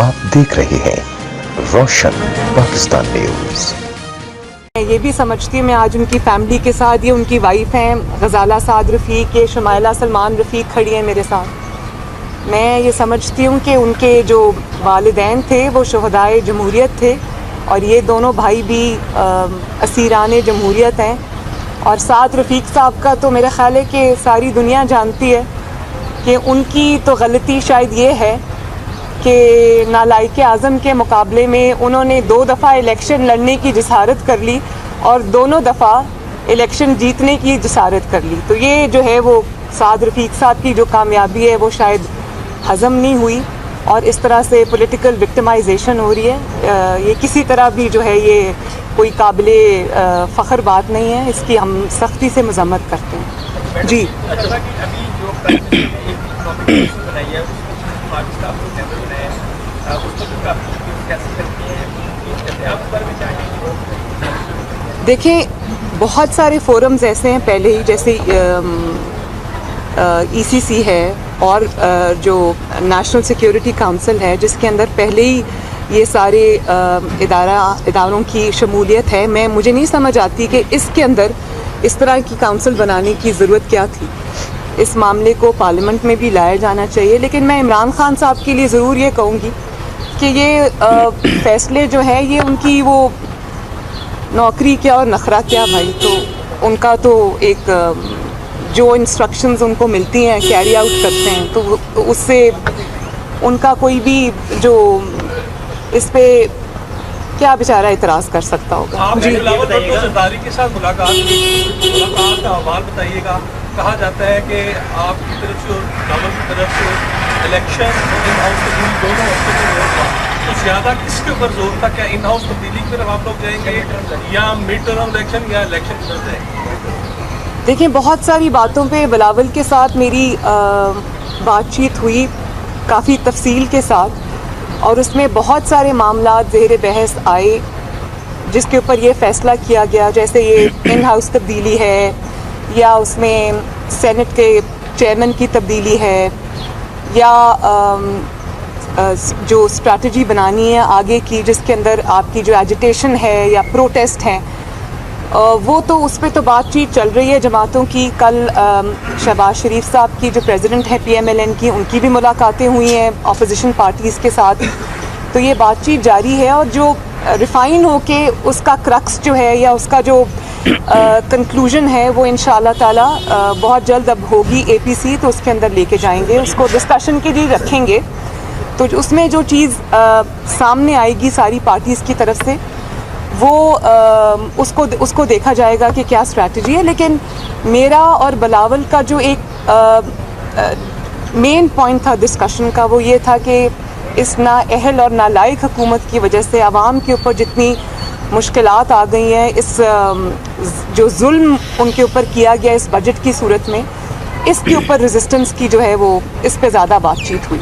आप देख रहे हैं रोशन पाकिस्तान न्यूज। ये भी समझती हूँ मैं आज उनकी फैमिली के साथ, ये उनकी वाइफ हैं गजाला साद रफ़ीक, ये शमाइला सलमान रफ़ीक खड़ी हैं मेरे साथ। मैं ये समझती हूँ कि उनके जो वालिदैन थे वो शुहदाए जमहूरियत थे और ये दोनों भाई भी असीरान जमहूरियत हैं। और साद रफ़ीक साहब का तो मेरा ख़्याल है कि सारी दुनिया जानती है कि उनकी तो गलती शायद ये है कि नालायक आज़म के मुकाबले में उन्होंने 2 दफ़ा इलेक्शन लड़ने की जसारत कर ली और दोनों दफ़ा इलेक्शन जीतने की जसारत कर ली। तो ये जो है वो साद रफ़ीक साहब की जो कामयाबी है वो शायद हज़म नहीं हुई और इस तरह से पॉलिटिकल विक्टिमाइजेशन हो रही है। ये किसी तरह भी जो है ये कोई काबिले फ़ख्र बात नहीं है, इसकी हम सख्ती से मज़म्मत करते हैं। जी देखें, बहुत सारे फोरम्स ऐसे हैं पहले ही, जैसे ECC है और जो नेशनल सिक्योरिटी काउंसिल है जिसके अंदर पहले ही ये सारे इदारों की शमूलियत है। मुझे नहीं समझ आती कि इसके अंदर इस तरह की काउंसिल बनाने की ज़रूरत क्या थी। इस मामले को पार्लियामेंट में भी लाया जाना चाहिए। लेकिन मैं इमरान खान साहब के लिए ज़रूर ये कहूँगी कि ये फ़ैसले जो है ये उनकी वो नौकरी क्या और नखरा क्या भाई, तो उनका तो एक जो इंस्ट्रक्शंस उनको मिलती हैं कैरी आउट करते हैं, तो उससे उनका कोई भी जो इस पे क्या बेचारा इतराज़ कर सकता होगा। आप सरदारी के साथ मुलाकात का हवाल बताइएगा। कहा जाता है कि आपकी तरफ से और दावत की तरफ से इलेक्शन इन हाउस तब्दीली दोनों हफ्ते में होगा, तो ज़्यादा किसके ऊपर जोर था? क्या इन हाउस तब्दीली की तरफ आप लोग जाएंगे या मिड टर्म इलेक्शन या इलेक्शन की तरफ जाएंगे? देखिए, बहुत सारी बातों पे बिलावल के साथ मेरी बातचीत हुई काफ़ी तफसील के साथ और उसमें बहुत सारे मामला ज़ेर बहस आए जिसके ऊपर ये फ़ैसला किया गया, जैसे ये इन हाउस तब्दीली है या उसमें सेनेट के चेयरमैन की तब्दीली है या जो स्ट्रैटेजी बनानी है आगे की जिसके अंदर आपकी जो एजिटेशन है या प्रोटेस्ट हैं, वो तो उस पर तो बातचीत चल रही है जमातों की। कल शहबाज शरीफ साहब की जो प्रेसिडेंट है PMLN की, उनकी भी मुलाकातें हुई हैं अपोजिशन पार्टीज़ के साथ, तो ये बातचीत जारी है और जो रिफ़ाइन हो के उसका क्रक्स जो है या उसका जो कंक्लूजन है वो इंशाअल्लाह ताला बहुत जल्द अब होगी APC, तो उसके अंदर लेके जाएंगे, उसको डिस्कशन के लिए रखेंगे। तो उसमें जो चीज़ सामने आएगी सारी पार्टीज़ की तरफ से वो उसको देखा जाएगा कि क्या स्ट्रैटेजी है। लेकिन मेरा और बिलावल का जो एक मेन पॉइंट था डिस्कशन का वो ये था कि इस नाअहल और नालायक हुकूमत की वजह से आवाम के ऊपर जितनी मुश्किलात आ गई हैं, इस जो जुल्म उनके ऊपर किया गया इस बजट की सूरत में, इसके ऊपर रेजिस्टेंस की जो है वो इस पे ज़्यादा बातचीत हुई।